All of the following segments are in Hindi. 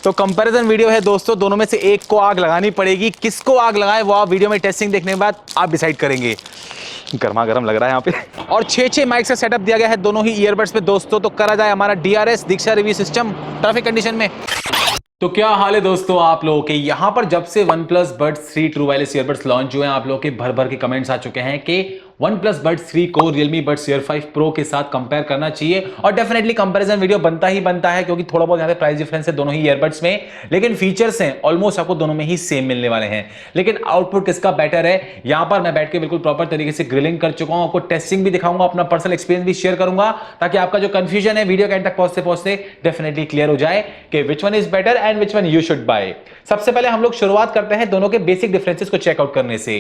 तो कंपैरिजन वीडियो है दोस्तों, दोनों में से एक को आग लगानी पड़ेगी। किसको आग लगाए वो आप वीडियो में टेस्टिंग देखने के बाद आप डिसाइड करेंगे। गर्मा गर्म लग रहा है यहाँ पे। और 6 माइक का सेटअप दिया गया है दोनों ही ईयरबड्स पे दोस्तों। तो करा जाए हमारा DRS दीक्षा रिव्यू सिस्टम ट्रैफिक कंडीशन में। तो क्या हाल है दोस्तों आप लोगों के। यहां पर जब से OnePlus Buds 3 true wireless earbuds launch हुए हैं, आप लोगों के भर भर के कमेंट्स आ चुके हैं कि OnePlus Buds 3 को Realme Buds Air 5 Pro के साथ कंपेयर करना चाहिए। और डेफिनेटली कंपैरिजन वीडियो बनता ही बनता है, क्योंकि थोड़ा बहुत यहाँ पे प्राइस डिफरेंस है दोनों ही ईयरबड्स में, लेकिन फीचर्स हैं ऑलमोस्ट आपको दोनों में ही सेम मिलने वाले हैं। लेकिन आउटपुट किसका बेटर है, यहां पर मैं बैठ के बिल्कुल प्रॉपर तरीके से ग्रिलिंग कर चुका हूं। आपको टेस्टिंग भी दिखाऊंगा, अपना पर्सनल एक्सपीरियंस भी शेयर करूंगा, ताकि आपका जो कंफ्यूजन है वीडियो के एंड तक पहुंचते पहुंचते डेफिनेटली क्लियर हो जाए कि which one is better and which one you should buy. सबसे पहले हम लोग शुरुआत करते हैं दोनों के बेसिक डिफरेंसेस को चेकआउट करने से।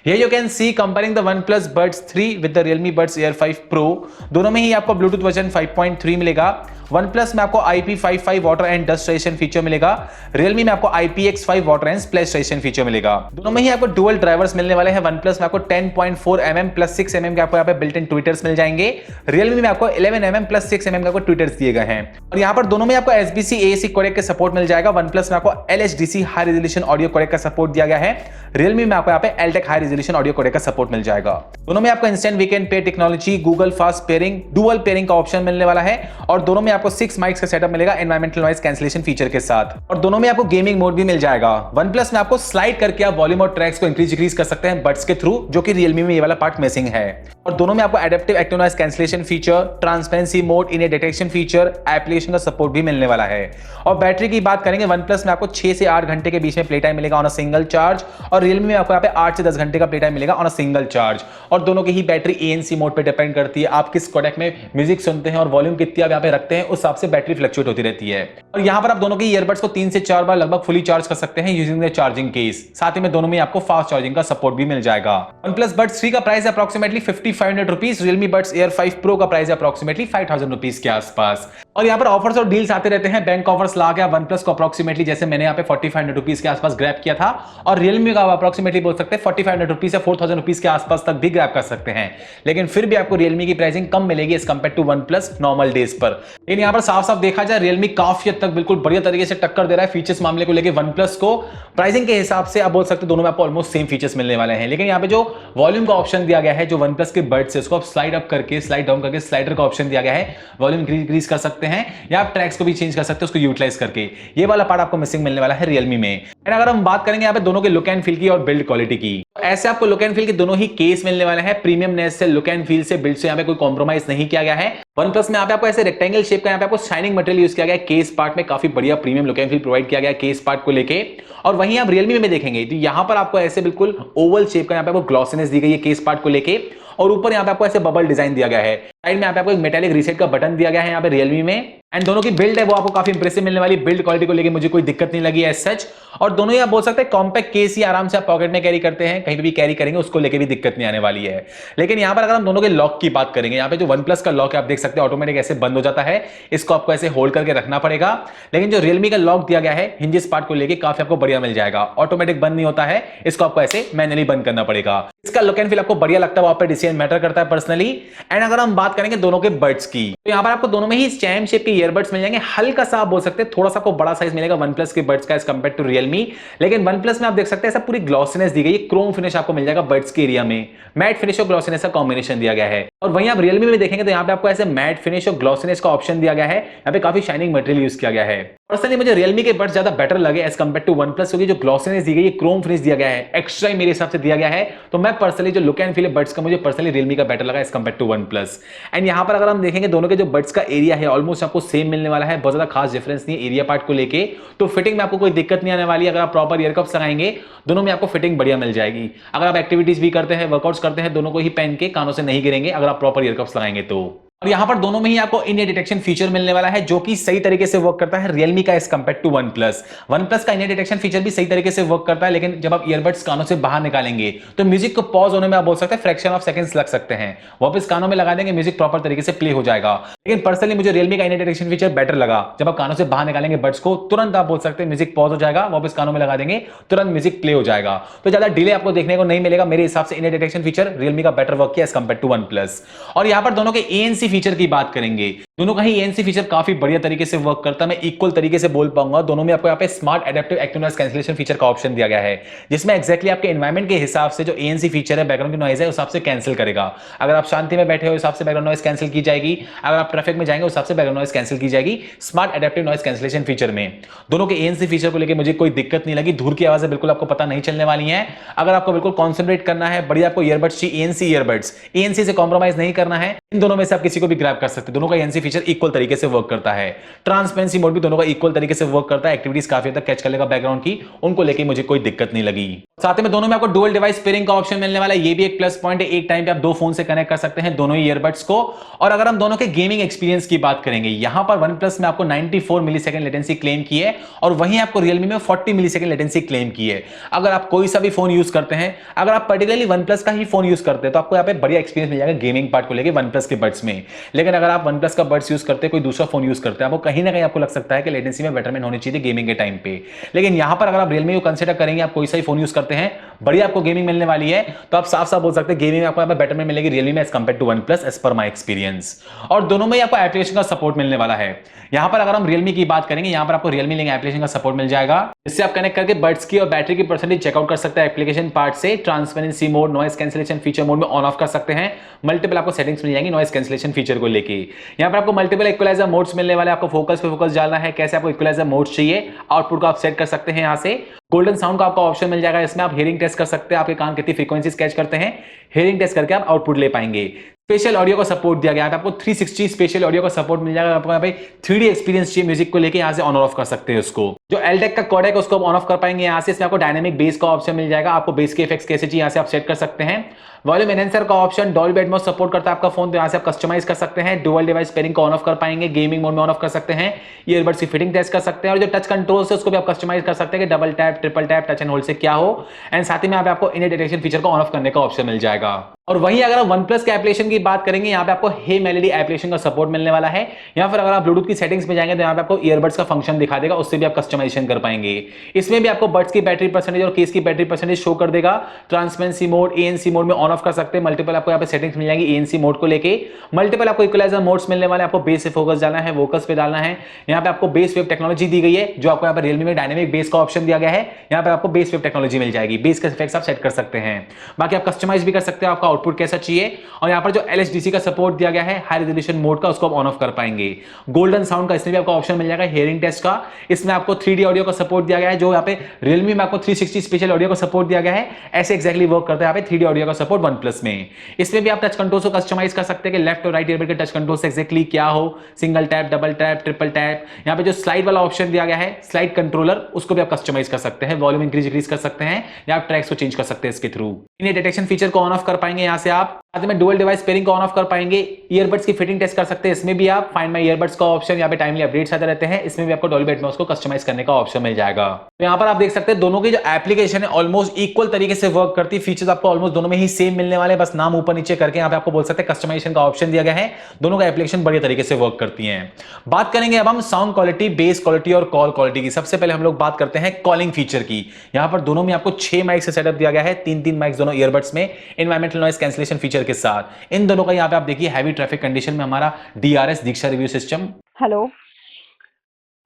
Here you can see comparing the OnePlus Buds 3 with the Realme Buds Air 5 Pro, दोनों में ही आपको ब्लूटूथ वर्जन 5.3 मिलेगा। OnePlus में आपको IP55 water and dust resistant feature मिलेगा। Realme में आपको IPX5 water and splash resistant feature मिलेगा। दोनों में ही आपको डुअल ड्राइवर्स मिलने वाले हैं। OnePlus में आपको 10.4 mm प्लस 6 mm के आपको यहाँ पे बिल्ट इन ट्विटर्स मिल जाएंगे। Realme में आपको 11 mm प्लस 6 mm के आपको ट्विटर्स दिए गए हैं। और यहाँ पर दोनों में आपको SBC AAC कोडेक का सपोर्ट मिल जाएगा। OnePlus में आपको LHDC high resolution audio codec का सपोर्ट दिया गया है। Realme में आपको यहाँ पे LTEC high resolution audio codec का सपोर्ट मिल जाएगा। दोनों में आपको instant weekend pair technology, Google fast pairing, dual pairing का ऑप्शन मिलने वाला है। और दोनों में आपको 6 माइक्स का सेटअप मिलेगा एनवायरमेंटल नॉइज कैंसलेशन फीचर के साथ। और दोनों में आपको गेमिंग मोड भी मिल जाएगा। OnePlus में आपको स्लाइड करके आप वॉल्यूम और ट्रैक्स को इंक्रीज डिक्रीज कर सकते हैं बड्स के थ्रू, जो कि Realme में ये वाला पार्ट मिसिंग है। और दोनों में आपको adaptive active noise cancellation feature, transparency mode, in detection feature, application का सपोर्ट भी मिलने वाला है। और बैटरी की बात करेंगे, OnePlus में आपको 6 से 8 घंटे के बीच में प्ले टाइम मिलेगा ऑन अ सिंगल चार्ज। और Realme में आपको यहाँ पे 8 से 10 घंटे का प्ले टाइम मिलेगा ऑन अ सिंगल चार्ज। और दोनों की ही बैटरी ANC मोड पे डिपेंड करती है। आप किस कोडेक में म्यूजिक सुनते हैं और वॉल्यूम कितनी आप यहाँ पे रखते हैं, उस हिसाब से बैटरी फ्लक्चुएट होती रहती है। और यहाँ पर आप दोनों के ईयरबड्स को 3 से 4 बार लगभग फुली चार्ज कर सकते हैं यूजिंग द चार्जिंग केस। साथ ही में दोनों में आपको फास्ट चार्जिंग का सपोर्ट भी मिल जाएगा। OnePlus Buds 3 का प्राइस है approximately 5500 rupees. Realme Buds Air 5 Pro का प्राइस है अप्रोक्सीमेटली 5000 रुपीज के आसपास। और यहाँ पर ऑफर्स और डील्स आते रहते हैं। बैंक ऑफर्स ला के OnePlus को अप्रोक्सीमेटली, जैसे मैंने यहाँ पे 4500 रुपीज के आसपास ग्रैब किया था, और Realme का अप्रोक्सीमेटली बोल सकते हैं 4500 रुपीज या 4000 रुपीज के आसपास तक भी ग्रैब कर सकते हैं। लेकिन फिर भी आपको Realme की प्राइसिंग कम मिलेगी as compare to OnePlus normal days पर। लेकिन यहाँ पर साफ साफ देखा जाए, Realme काफी हद तक बिल्कुल बढ़िया तरीके से टक्कर दे रहा है फीचर्स मामले को लेकर OnePlus को। प्राइसिंग के हिसाब से आप बोल सकते हैं दोनों में आपको ऑलमोस्ट सेम फीचर्स मिलने वाले हैं। लेकिन यहाँ पे जो वॉल्यूम का ऑप्शन दिया गया है, जो OnePlus के बड्स से, उसको आप स्लाइड अप करके स्लाइड डाउन करके स्लाइडर का ऑप्शन दिया गया है, वॉल्यूम इंक्रीज कर सकते हैं या आप ट्रैक्स को भी चेंज कर सकते हैं उसको यूटिलाइज करके। ये वाला पार्ट आपको मिसिंग मिलने वाला है Realme में। एंड अगर हम बात करेंगे यहाँ पे दोनों के लुक एंड फील की और बिल्ड क्वालिटी की, ऐसे आपको लुक एंड फील के दोनों ही केस मिलने वाले हैं। प्रीमियमनेस से, लुक एंड फील से, बिल्ड से यहाँ पे कोई कॉम्प्रोमाइज नहीं किया गया है। OnePlus में यहाँ पे आपको ऐसे रेक्टेंगल शेप का यहाँ पे आपको शाइनिंग मटेरियल यूज किया गया है केस पार्ट में, काफी बढ़िया premium look and feel provide किया गया है केस पार्ट को लेके। और वहीं आप Realme में देखेंगे तो यहाँ पर आपको ऐसे बिल्कुल ओवल शेप का यहाँ पे आपको ग्लॉसीनेस दी गई है केस पार्ट को लेके। और ऊपर यहाँ पे आपको ऐसे बबल डिजाइन दिया गया है। साइड में यहाँ पे आपको एक मेटालिक रीसेट का बटन दिया गया है यहाँ पे Realme में। एंड दोनों की बिल्ड है वो आपको काफी इंप्रेसिव मिलने वाली। बिल्ड क्वालिटी को लेके मुझे कोई दिक्कत नहीं लगी एज सच। और दोनों ही आप बोल सकते हैं कॉम्पैक्ट केस ही आराम से आप पॉकेट में कैरी करते हैं, कहीं पे भी कैरी करेंगे उसको लेके भी दिक्कत नहीं आने वाली है। लेकिन यहाँ पर अगर हम दोनों के लॉक की बात करेंगे, यहाँ पे जो OnePlus का लॉक है आप देख सकते हैं ऑटोमेटिक ऐसे बंद हो जाता है, इसको आपको ऐसे होल्ड करके रखना पड़ेगा। लेकिन जो Realme का लॉक दिया गया है हिंजेस पार्ट को लेके काफी आपको बढ़िया मिल जाएगा, ऑटोमेटिक बंद नहीं होता है, इसको आपको ऐसे मैनुअली बंद करना पड़ेगा। इसका लुक एंड फील आपको बढ़िया लगता है, वहां पर डिसीजन मैटर करता है पर्सनली। एंड अगर हम बात करेंगे दोनों के बड्स की, तो यहाँ पर आपको दोनों में ही चैम शेप के ईयरबड्स मिल जाएंगे। हल्का सा आप बोल सकते हैं थोड़ा सा आपको बड़ा साइज मिलेगा OnePlus के बड्स का एज कंपेयर टू Realme। लेकिन OnePlus में आप देख सकते हैं ऐसा पूरी ग्लॉसीनेस दी गई है, क्रोम फिनिश आपको मिल जाएगा बड्स के एरिया में, मैट फिनिश और ग्लॉसीनेस का कॉम्बिनेशन दिया गया है। और वहीं आप Realme में देखेंगे तो यहाँ पे आपको ऐसे मैट फिनिश और ग्लॉसीनेस का ऑप्शन दिया गया है, यहाँ पे काफी शाइनिंग मटेरियल यूज किया गया है। पर्सनली मुझे Realme के बड्स ज्यादा बेटर लगे एज कंपेयर टू OnePlus, क्योंकि जो ग्लॉसीनेस दी गई है, क्रोम फिनिश दिया गया है, एक्स्ट्रा ही मेरे हिसाब से दिया गया है। तो मैं पर्सनली जो लुक एंड फील है बड्स का, मुझे पर्सनली Realme का बेटर लगा as compare to OnePlus। And यहाँ पर अगर हम देखेंगे दोनों के जो बड्स का एरिया है ऑलमोस्ट आपको सेम मिलने वाला है, बहुत ज्यादा खास डिफरेंस नहीं है एरिया पार्ट को लेके। तो फिटिंग में आपको कोई दिक्कत नहीं आने वाली। अगर आप प्रॉपर ईयर कप्स लगाएंगे दोनों में आपको फिटिंग बढ़िया मिल जाएगी। अगर आप एक्टिविटीज भी करते हैं, वर्कआउट्स करते हैं, दोनों को ही पहन के कानों से नहीं गिरेंगे अगर आप प्रॉपर ईयर कप्स लगाएंगे तो। और यहां पर दोनों में ही आपको इन ईयर डिटेक्शन फीचर मिलने वाला है, जो कि सही तरीके से वर्क करता है Realme का as compare to OnePlus। OnePlus का इन ईयर डिटेक्शन फीचर भी सही tरीके से वर्क करता है, लेकिन जब आप ईयरबड्स कानों से बाहर निकालेंगे तो म्यूजिक को पॉज होने में आप बोल सकते हैं फ्रैक्शन ऑफ सेकंड्स लग सकते हैं। वापस कानों में लगा देंगे, म्यूजिक प्रॉपर तरीके से प्ले हो जाएगा। लेकिन पर्सनली मुझे Realme का इन ईयर डिटेक्शन फीचर बेटर लगा। जब आप कानों से बाहर निकालेंगे बड्स को, तुरंत आप बोल सकते हैं म्यूजिक पॉज हो जाएगा, वापस कानों में लगा देंगे तुरंत म्यूजिक प्ले हो जाएगा। तो ज्यादा डिले आपको देखने को नहीं मिलेगा मेरे हिसाब से। इन ईयर डिटेक्शन फीचर Realme का बेटर वर्क किया एज कंपेयर टू OnePlus। और यहां पर दोनों के ANC फीचर की बात करेंगे। दोनों का ही एएनसी फीचर काफी बढ़िया तरीके से वर्क करता है, मैं इक्वल तरीके से बोल पाऊंगा। दोनों में आपको यहाँ पे smart adaptive active noise cancellation feature का ऑप्शन दिया गया है, जिसमें एक्जैक्टली आपके एनवायरमेंट के हिसाब से जो एएनसी फीचर है, बैकग्राउंड की नॉइज है, उस हिसाब से कैंसिल करेगा। अगर आप शांति में बैठे हो, उस हिसाब से बैकग्राउंड नॉइज कैंसिल की जाएगी। अगर आप ट्रैफिक में जाएंगे, उस हिसाब से बैकग्राउंड नॉइज कैंसिल की जाएगी smart adaptive noise cancellation feature में। दोनों के एएनसी फीचर को लेकर मुझे कोई दिक्कत नहीं लगी, धूल की आवाज बिल्कुल आपको पता नहीं चलने वाली है। अगर आपको बिल्कुल कॉन्सेंट्रेट करना है, बढ़िया आपको ईयरबड्स चाहिए, एएनसी ईयरबड्स, एएनसी से कॉम्प्रोमाइज नहीं करना है, इन दोनों में से आप किसी को भी ग्रैब कर सकते हैं। दोनों का एएनसी फीचर इक्वल तरीके से वर्क करता है। ट्रांसपेरेंसी मोड भी दोनों का इक्वल तरीके से वर्क करता है, एक्टिविटीज काफी हद तक कैच कर लेगा बैकग्राउंड की, उनको लेके मुझे कोई दिक्कत नहीं लगी। साथ में दोनों में आपको डुअल डिवाइस पेयरिंग का ऑप्शन मिलने वाला है, ये भी एक प्लस पॉइंट है। एक टाइम पे आप दो फोन से कनेक्ट कर सकते हैं दोनों ही ईयरबड्स को। और अगर हम दोनों के गेमिंग एक्सपीरियंस की बात करेंगे, यहां पर OnePlus में आपको 94 मिलीसेकंड लेटेंसी क्लेम की है, और वहीं आपको Realme में 40 मिलीसेकंड लेटेंसी क्लेम की है। अगर आप कोई सा भी फोन यूज करते हैं, अगर आप पर्टिकुलरली OnePlus का ही फोन यूज करते हैं, तो आपको यहाँ पे बढ़िया एक्सपीरियंस मिल जाएगा गेमिंग पार्ट को लेकर OnePlus के बड्स में। लेकिन अगर आप OnePlus का बड्स यूज करते हैं, कोई दूसरा फोन यूज करते हैं, आपको कहीं ना कहीं आपको लग सकता है कि लेटेंसी में बेटरमेंट होनी चाहिए गेमिंग के टाइम पे। लेकिन यहां पर अगर आप Realme को कंसीडर करेंगे, आप कोई सा ही फोन यूज करते हैं, बढ़िया आपको गेमिंग मिलने वाली है, तो आप साफ साफ बोल सकते हैं गेमिंग में आपको बेटरमेंट मिलेगी Realme में as compare to OnePlus, as per my experience. और दोनों में आपको एप्लीकेशन का सपोर्ट मिलने वाला है। यहां पर अगर हम Realme की बात करेंगे, यहां पर आपको Realme लिंक एप्लीकेशन का सपोर्ट मिल जाएगा, जिससे आप कनेक्ट करके बड्स की और बैटरी की परसेंटेज चेकआउट कर सकते हैं एप्लीकेशन पार्ट से। Transparency mode, noise cancellation feature mode में ऑन ऑफ कर सकते हैं। मल्टीपल आपको सेटिंग्स मिल जाएंगी नॉइस कैंसिलेशन फीचर को लेके। यहां पर आपको मल्टीपल इक्वलाइजर मोड्स मिलने वाले हैं, आपको फोकस पे फोकस डालना है, कैसे आपको इक्वलाइजर मोड्स चाहिए, आउटपुट को आप सेट कर सकते हैं यहां से। गोल्डन साउंड का आपका ऑप्शन मिल जाएगा, इसमें आप हियरिंग टेस्ट कर सकते हैं, आपके कान कितनी फ्रीक्वेंसीज कैच करते हैं, हियरिंग टेस्ट करके आप आउटपुट ले पाएंगे। स्पेशल ऑडियो का सपोर्ट दिया गया है, आपको 360 स्पेशल ऑडियो का सपोर्ट मिल जाएगा। आपको यहाँ पे 3D एक्सपीरियंस चाहिए म्यूजिक को लेके, यहाँ से ऑन और ऑफ कर सकते हैं उसको। जो LTEC का कोडेक है उसको ऑन ऑफ कर पाएंगे यहाँ से। इसमें आपको डायनामिक बेस का ऑप्शन मिल जाएगा, आपको बेस के इफेक्ट्स कैसे चाहिए यहाँ से आप सेट कर सकते हैं। वॉल्यूम एनहेंसर का ऑप्शन, डॉल्बी एटमॉस सपोर्ट करता है आपका फोन, तो यहाँ से आप कस्टमाइज कर सकते हैं। डुअल डिवाइस पेयरिंग को ऑन ऑफ कर पाएंगे, गेमिंग मोड में ऑन ऑफ कर सकते हैं, ईयरबड्स की फिटिंग टेस्ट कर सकते हैं। और जो टच कंट्रोल है उसको भी आप कस्टमाइज कर सकते हैं कि double tap, triple tap, touch and hold से क्या हो। एंड साथ ही में आपको इन डिटेक्शन फीचर को ऑन ऑफ करने का ऑप्शन मिल जाएगा। और वहीं अगर आप OnePlus के एप्लीकेशन की बात करेंगे, यहाँ पे आपको हे मेलोडी एप्लीकेशन का सपोर्ट मिलने वाला है। यहाँ पर अगर आप ब्लूटूथ की सेटिंग्स में जाएंगे, तो यहाँ पे आपको ईयरबड्स का फंक्शन दिखा देगा, उससे भी आप कस्टमाइजेशन कर पाएंगे। इसमें भी आपको बड्स की बैटरी परसेंटेज और केस की बैटरी परसेंटेज शो कर देगा। ट्रांसपेरेंसी मोड, एएनसी मोड में ऑन ऑफ कर सकते हैं। मल्टीपल आपको यहाँ पे सेटिंग्स मिल जाएंगी एएनसी मोड को लेके। मल्टीपल आपको इक्वलाइजर मोड्स मिलने वाले, आपको बेस से फोकस डालना है, वोकस पे डालना है। यहाँ पे आपको बेस वेव टेक्नोलॉजी दी गई है, जो आपको यहाँ पे Realme में डायनेमिक बेस का ऑप्शन दिया गया है। यहाँ पे आपको बेस वेव टेक्नोलॉजी मिल जाएगी, बेस के इफेक्ट्स आप सेट कर सकते हैं। बाकी आप कस्टमाइज भी कर सकते हैं, आपका आउटपुट कैसा चाहिए। और यहाँ पर जो LHDC का सपोर्ट दिया गया है, हाई रेजोल्यूशन मोड का, उसको आप ऑन ऑफ कर पाएंगे। गोल्डन साउंड का इसमें भी आपको ऑप्शन मिल जाएगा, हियरिंग टेस्ट का। इसमें आपको 3D ऑडियो का सपोर्ट दिया गया है, जो यहाँ पे Realme में आपको 360 स्पेशल ऑडियो का सपोर्ट दिया गया है, ऐसे एक्जैक्टली वर्क करता है यहाँ पे 3D ऑडियो का सपोर्ट OnePlus में। इसमें भी आप टच कंट्रोल को कस्टमाइज कर सकते हैं कि लेफ्ट और राइट ईयरबड के टच कंट्रोल से एक्जैक्टली क्या हो, single tap, double tap, triple tap. यहाँ पे जो स्लाइड वाला ऑप्शन दिया गया है, स्लाइड कंट्रोलर, उसको भी आप कस्टमाइज कर सकते हैं, वॉल्यूम इंक्रीज डिक्रीज कर सकते हैं, या आप ट्रैक्स को चेंज कर सकते हैं इसके थ्रू। इन डिटेक्शन फीचर को ऑन ऑफ कर पाएंगे यहाँ से आप। साथ में डुअल डिवाइस पेयरिंग को ऑन ऑफ कर पाएंगे, ईयरबड्स की फिटिंग टेस्ट कर सकते हैं। इसमें भी आप फाइंड माय ईयरबड्स का ऑप्शन, यहाँ पे टाइमली अपडेट्स आते रहते हैं, इसमें भी आपको डॉल्बी एटमॉस को कस्टमाइज करने का ऑप्शन मिल जाएगा। तो यहाँ पर आप देख सकते हैं दोनों की जो एप्लीकेशन है ऑलमोस्ट इक्वल तरीके से वर्क करती है। फीचर्स आपको ऑलमोस्ट दोनों में ही सेम मिलने वाले, बस नाम ऊपर नीचे करके यहाँ पे आपको बोल सकते हैं कस्टमाइजेशन का ऑप्शन दिया गया है। दोनों का एप्लीकेशन बढ़िया तरीके से वर्क करती है। बात करेंगे अब हम साउंड क्वालिटी, बेस क्वालिटी और कॉल क्वालिटी की। सबसे पहले हम लोग बात करते हैं कॉलिंग फीचर की। यहाँ पर दोनों में आपको 6 माइक से सेटअप दिया गया है, 3-3 माइक्स दोनों ईयरबड्स में, एनवायरमेंटल नॉइस कैंसलेशन फीचर के साथ। इन दोनों का यहाँ पे आप देखिए हैवी ट्रैफिक कंडीशन में हमारा DRS, दीक्षा रिव्यू सिस्टम। हेलो।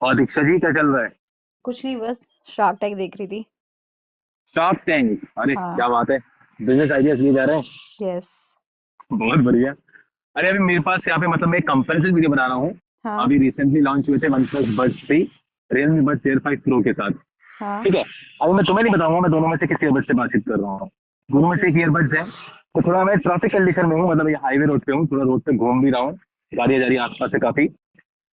और दीक्षा जी क्या चल रहा है? कुछ नहीं, बस शार्क टैंक देख रही थी। शार्क टैंक, अरे हाँ। क्या बात है, बिजनेस आइडियाज लिए जा रहे हैं। यस। बहुत बढ़िया। अरे अभी मेरे पास यहाँ पे मतलब मैं एक कंपैरिजन वीडियो बना रहा हूँ। हाँ। अभी रिसेंटली लॉन्च हुए थे OnePlus Buds 3 Realme Buds Air 5 Pro के साथ। हाँ। ठीक है, अभी मैं तुम्हें नहीं बताऊंगा मैं दोनों में से किस ईयरबड से बातचीत कर रहा हूँ। दोनों में से एक ईयरबड्स है, तो थोड़ा मैं ट्रैफिक कंडीशन में हूँ, मतलब ये हाईवे रोड पे हूँ, थोड़ा रोड पे घूम भी रहा हूँ, गाड़ियाँ जा रही है आसपास से काफी।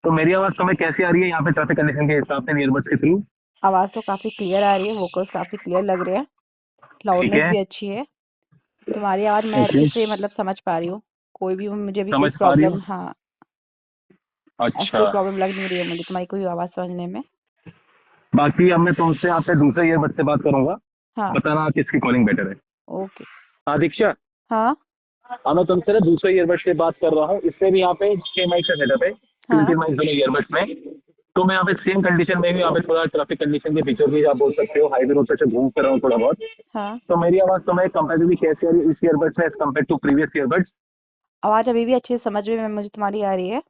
तो मेरी आवाज तुम्हें कैसी आ रही है यहाँ पे ट्रैफिक कंडीशन के हिसाब से ईयरबड्स के थ्रू? आवाज तो काफी क्लियर आ रही है, वोकल्स काफी क्लियर लग रहे हैं, ठीक लाउडनेस है, भी अच्छी है। तुम्हारी आवाज मैं ओके, अच्छे से मतलब समझ पा रही हूँ, कोई भी मुझे भी कोई समझ पा रही प्रॉब्लम, हूँ। हाँ, ऐसी कोई अच्छा, प्रॉब्लम लग नहीं रही है मुझे तुम्हारी कोई आवाज समझने में। बाकी अब मैं तुमसे आपसे दूसरे ईयरबड से बात करूंगा, हाँ। बताना किसकी कॉलिंग बेटर है। ओके। हाँ दीक्षा, हाँ। अब मैं तुमसे ना दूसरे ईयरबड से बात कर रहा हूँ, इससे भी यहाँ पे 6 माइक का सेटअप है, हाँ। 3 माइक दोनों ईयरबड्स में। तो मैं यहाँ पे सेम कंडीशन में भी यहाँ पे थोड़ा ट्रैफिक कंडीशन के फीचर भी आप बोल सकते हो, हाईवे रोड पे से घूम कर रहा हूँ थोड़ा बहुत। हाँ। तो मेरी आवाज तुम्हें कंपेरेटिवली कैसी आ रही है इस ईयरबड्स में as compare to previous earbuds? आवाज अभी भी अच्छे से समझ में मुझे तुम्हारी आ रही है।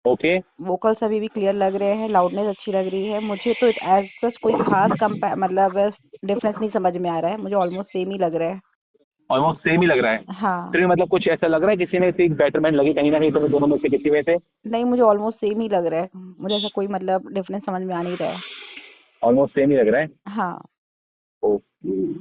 ओके। वोकल्स अभी भी क्लियर लग रहे हैं, लाउडनेस अच्छी लग रही है। मुझे तो एज सच कोई खास मतलब डिफरेंस नहीं समझ में आ रहा है, मुझे ऑलमोस्ट सेम ही लग रहा है। ऑलमोस्ट सेम ही लग रहा है। हाँ, फिर मतलब कुछ ऐसा लग रहा है किसी में से बेटरमेंट लगी कहीं ना कहीं तुम्हें दोनों में से किसी में से? नहीं मुझे ऑलमोस्ट सेम ही लग रहा है, मुझे ऐसा कोई मतलब डिफरेंस समझ में आ नहीं रहा है। ऑलमोस्ट सेम ही लग रहा है। हाँ। ओके,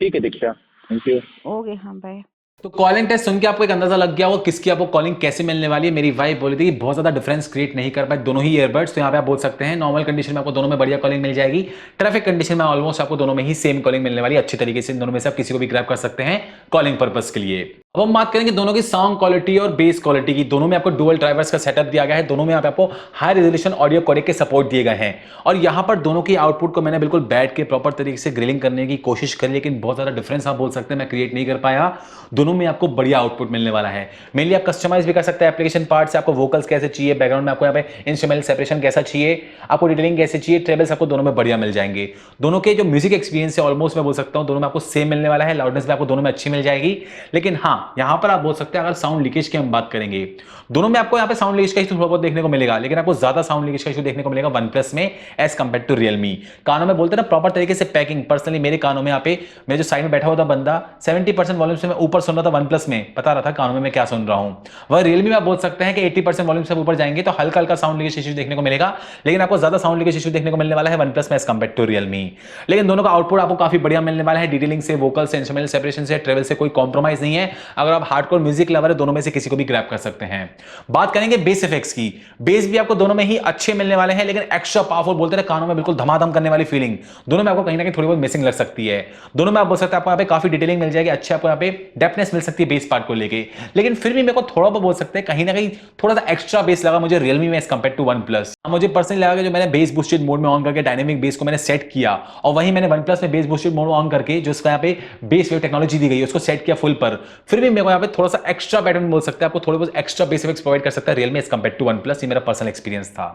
ठीक है दीक्षा, थैंक यू। ओके, हाँ, बाय। तो कॉलिंग टेस्ट सुन के आपको एक अंदाजा लग गया होगा किसकी आपको कॉलिंग कैसे मिलने वाली है। मेरी वाइफ बोली थी कि बहुत ज्यादा डिफरेंस क्रिएट नहीं कर पाए दोनों ही ईयरबड्स, तो यहाँ पे आप बोल सकते हैं नॉर्मल कंडीशन में आपको दोनों में बढ़िया कॉलिंग मिल जाएगी, ट्रैफिक कंडीशन में ऑलमोस्ट आपको दोनों में ही सेम कॉलिंग मिलने वाली है अच्छी तरीके से। दोनों में से आप किसी को भी ग्रैब कर सकते हैं कॉलिंग पर्पस के लिए। अब हम बात करेंगे दोनों की साउंड क्वालिटी और बेस क्वालिटी की। दोनों में आपको डुअल ड्राइवर्स का सेटअप दिया गया है, दोनों में आपको हाई रेजोल्यूशन ऑडियो कोडेक के सपोर्ट दिए गए हैं। और यहां पर दोनों की आउटपुट को मैंने बिल्कुल बैठ के प्रॉपर तरीके से ग्रिलिंग करने की कोशिश करी, लेकिन बहुत ज्यादा डिफरेंस आप बोल सकते हैं मैं क्रिएट नहीं कर पाया। दोनों में आपको बढ़िया आउटपुट मिलने वाला है। मेनली आप कस्टमाइज भी कर सकते हैं एप्लीकेशन पार्ट से, आपको वोकल्स कैसे चाहिए, बैकग्राउंड में आपको यहाँ पे इंस्ट्रूमेंटल सेपरेशन कैसा चाहिए, आपको डिटेलिंग कैसे चाहिए, ट्रेबल्स आपको दोनों में बढ़िया मिल जाएंगे। दोनों के जो म्यूजिक एक्सपीरियंस है ऑलमोस्ट मैं बोल सकता हूं दोनों में आपको सेम मिलने वाला है, लाउडनेस भी आपको दोनों में अच्छी मिल जाएगी। लेकिन हाँ, यहां पर आप बोल सकते हैं अगर साउंड लीकेज की हम बात करेंगे, दोनों में आपको यहाँ पे साउंड लीकेज का इशू थोड़ा बहुत देखने को मिलेगा, लेकिन आपको ज्यादा साउंड लीकेज का इशू देखने को मिलेगा वन प्लस में एज कंपेयर टू रियलमी। कानों में बोलते हैं ना प्रॉपर तरीके से पैकिंग, पर्सनली मेरे कानों में यहाँ पे मेरे जो साइड में बैठा हुआ था बंदा 70% वॉल्यूम से मैं ऊपर सुन रहा था वन प्लस में, बता रहा था कानों में मैं क्या सुन रहा हूं। वह रियलमी में आप बोल सकते हैं कि 80% वॉल्यूम से ऊपर जाएंगे तो हल्का हल्का साउंड लीकेज इशू देखने को मिलेगा, लेकिन आपको ज्यादा साउंड लीकेज इशू देखने को मिलने वाला है वन प्लस में एज कंपेयर टू रियलमी। लेकिन दोनों का आउटपुट आपको काफी बढ़िया मिलने वाला है, डिटेलिंग से, वोकल से, इंस्ट्रूमेंटल सेपरेशन से, ट्रेवल से कोई कॉम्प्रोमाइज नहीं है। अगर आप हार्डकोर म्यूजिक लवर है दोनों में से किसी को भी ग्रैब कर सकते हैं। बात करेंगे बेस इफेक्ट्स की, बेस भी आपको दोनों में ही अच्छे मिलने वाले हैं, लेकिन एक्स्ट्रा पावरफुल बोलते हैं कानों में बिल्कुल धमाधम करने वाली फीलिंग दोनों में आपको कहीं ना कहीं थोड़ी बहुत मिसिंग लग सकती है। दोनों में आप बोल सकते हैं आपको यहाँ पे काफी डिटेलिंग मिल जाएगी, अच्छे आपको यहाँ पे डेप्थनेस मिल सकती है बेस पार्ट को लेके। लेकिन फिर भी मेरे को थोड़ा बहुत बोल सकते हैं कहीं ना कहीं थोड़ा सा एक्स्ट्रा बेस लगा मुझे रियलमी में as compare to OnePlus. मुझे पर्सनली लगा कि जो मैंने बेस बूस्टेड मोड में ऑन करके डायनेमिक बेस को मैंने सेट किया, और वहीं मैंने वन प्लस में बेस बूस्टेड मोड ऑन करके जो इसका यहाँ पे बेस वेव टेक्नोलॉजी दी गई है उसको सेट किया फुल पर, फिर भी मेरे को यहाँ पे थोड़ा सा एक्स्ट्रा पैटर्न बोल सकते हैं आपको थोड़े बहुत एक्स्ट्रा बेस इफेक्ट्स प्रोवाइड कर सकता है Realme as compare to OnePlus. ये मेरा पर्सनल एक्सपीरियंस था।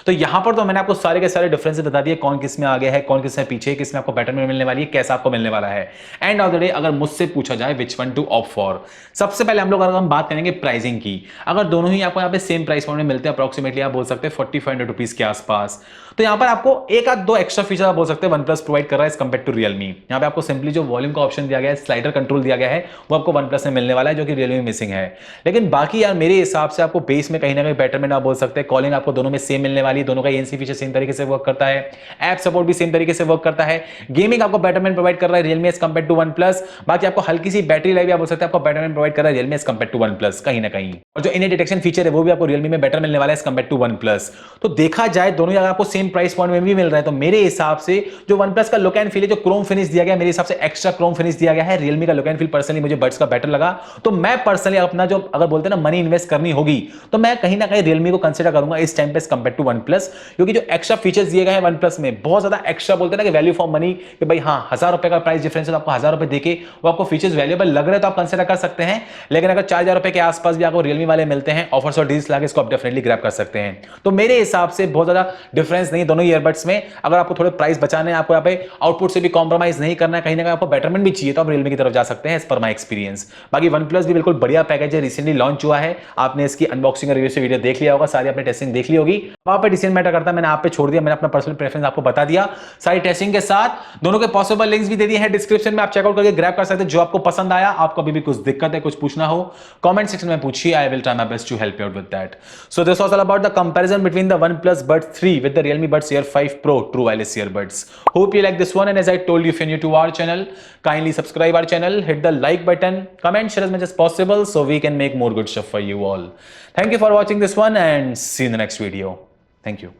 तो यहां पर तो मैंने आपको सारे के सारे डिफरेंसेस बता दिए, कौन किस में आगे है, कौन किस में पीछे, किस में आपको पैटर्न में मिलने वाली है, कैसा आपको मिलने वाला है। एंड ऑफ द डे अगर मुझसे पूछा जाए which one two opt for, सबसे पहले हम लोग अगर हम बात करेंगे प्राइसिंग की, अगर दोनों ही आपको यहाँ पे सेम प्राइस पॉइंट में मिलते हैं अप्रोक्सीमेटली आप बोल सकते हैं 4500 रुपीज के आसपास, तो यहाँ पर आपको एक आध दो एक्स्ट्रा फीचर आप बोल सकते हैं वन प्लस प्रोवाइड कर रहा है एज कंपेयर टू रियलमी। यहाँ पे आपको सिंपली जो वॉल्यूम का ऑप्शन दिया गया है, स्लाइडर कंट्रोल दिया गया है, वो आपको वन प्लस में मिलने वाला है जो कि रियलमी मिसिंग है। लेकिन बाकी यार मेरे हिसाब से आपको बेस में कहीं ना कहीं बेटरमेंट आप बोल सकते हैं, कॉलिंग आपको दोनों में सेम मिलने वाली है, दोनों का एएनसी फीचर सेम तरीके से वर्क करता है, ऐप सपोर्ट भी सेम तरीके से वर्क करता है, गेमिंग आपको बेटरमेंट प्रोवाइड कर रहा है Realme as compare to OnePlus. बाकी आपको हल्की सी बैटरी लाइफ आप बोल सकते हैं आपको बेटरमेंट प्रोवाइड कर रहा है Realme as compare to OnePlus कहीं ना कहीं, और जो इनर डिटेक्शन फीचर है वो भी आपको रियलमी में बेटर मिलने वाला है as compare to OnePlus. तो देखा जाए दोनों अगर आपको सेम प्राइस पॉइंट में भी मिल रहा है तो मेरे हिसाब से जो वन प्लस का लुक एंड फील है, जो क्रोम फिनिश दिया गया मेरे हिसाब से एक्स्ट्रा क्रोम फिनिश दिया गया है, रियलमी का लुक एंड फील पर्सनली मुझे बड्स का बेटर लगा। तो मैं पर्सनली अपना जो अगर बोलते हैं ना मनी इन्वेस्ट करनी होगी तो मैं कहीं ना कहीं रियलमी को कंसीडर करूंगा इस टाइम पे as compare to OnePlus, क्योंकि जो एक्स्ट्रा फीचर्स दिए गए हैं वन प्लस में बहुत ज्यादा एक्स्ट्रा बोलते हैं ना कि वैल्यू फॉर मनी, कि भाई हाँ 1000 रुपए का प्राइस डिफरेंस है तो आपको 1000 रुपए देके वो आपको फीचर्स वैल्यूएबल लग रहे हैं तो आप कंसीडर कर सकते हैं। लेकिन अगर 4000 रुपए के आसपास भी आपको रियलमी वाले मिलते हैं ऑफर्स और डील्स लाके, इसको आप डेफिनेटली ग्रैब कर सकते हैं। तो मेरे हिसाब से बहुत ज्यादा डिफरेंस नहीं है दोनों ईयरबड्स में। अगर आपको थोड़े प्राइस बचाने हैं, आपको यहाँ पे आउटपुट से भी कॉम्प्रोमाइज नहीं करना है, कहीं ना कहीं आपको बेटरमेंट भी चाहिए तो आप रियलमी की तरफ जा सकते हैं एज पर माय एक्सपीरियंस। बाकी वन प्लस भी बिल्कुल बढ़िया पैकेज है, रिसेंटली लॉन्च हुआ है, आपने इसकी अनबॉक्सिंग और रिव्यू से वीडियो देख लिया होगा, सारी आपने टेस्टिंग देख ली होगी, वहां पे डिसीजन मैटर करता है, मैंने आप पे छोड़ दिया, मैंने अपना पर्सनल प्रेफरेंस आपको बता दिया सारी टेस्टिंग के साथ। दोनों के पॉसिबल लिंक्स भी दे दिए हैं डिस्क्रिप्शन में, आप चेकआउट करके ग्रैब कर सकते हैं। जो आपको पसंद आया, आपको अभी भी कुछ दिक्कत है, कुछ पूछना हो कमेंट सेक्शन में पूछिए, I will try my best to help you out with that. So this was all about the comparison between the OnePlus Buds 3 with the Realme Buds Air 5 Pro True Wireless Earbuds. Hope you like this one, and as I told you, if you're new to our channel, kindly subscribe our channel, hit the like button, comment, share as much as possible so we can make more good stuff for you all. Thank you for watching this one and see you in the next video. Thank you.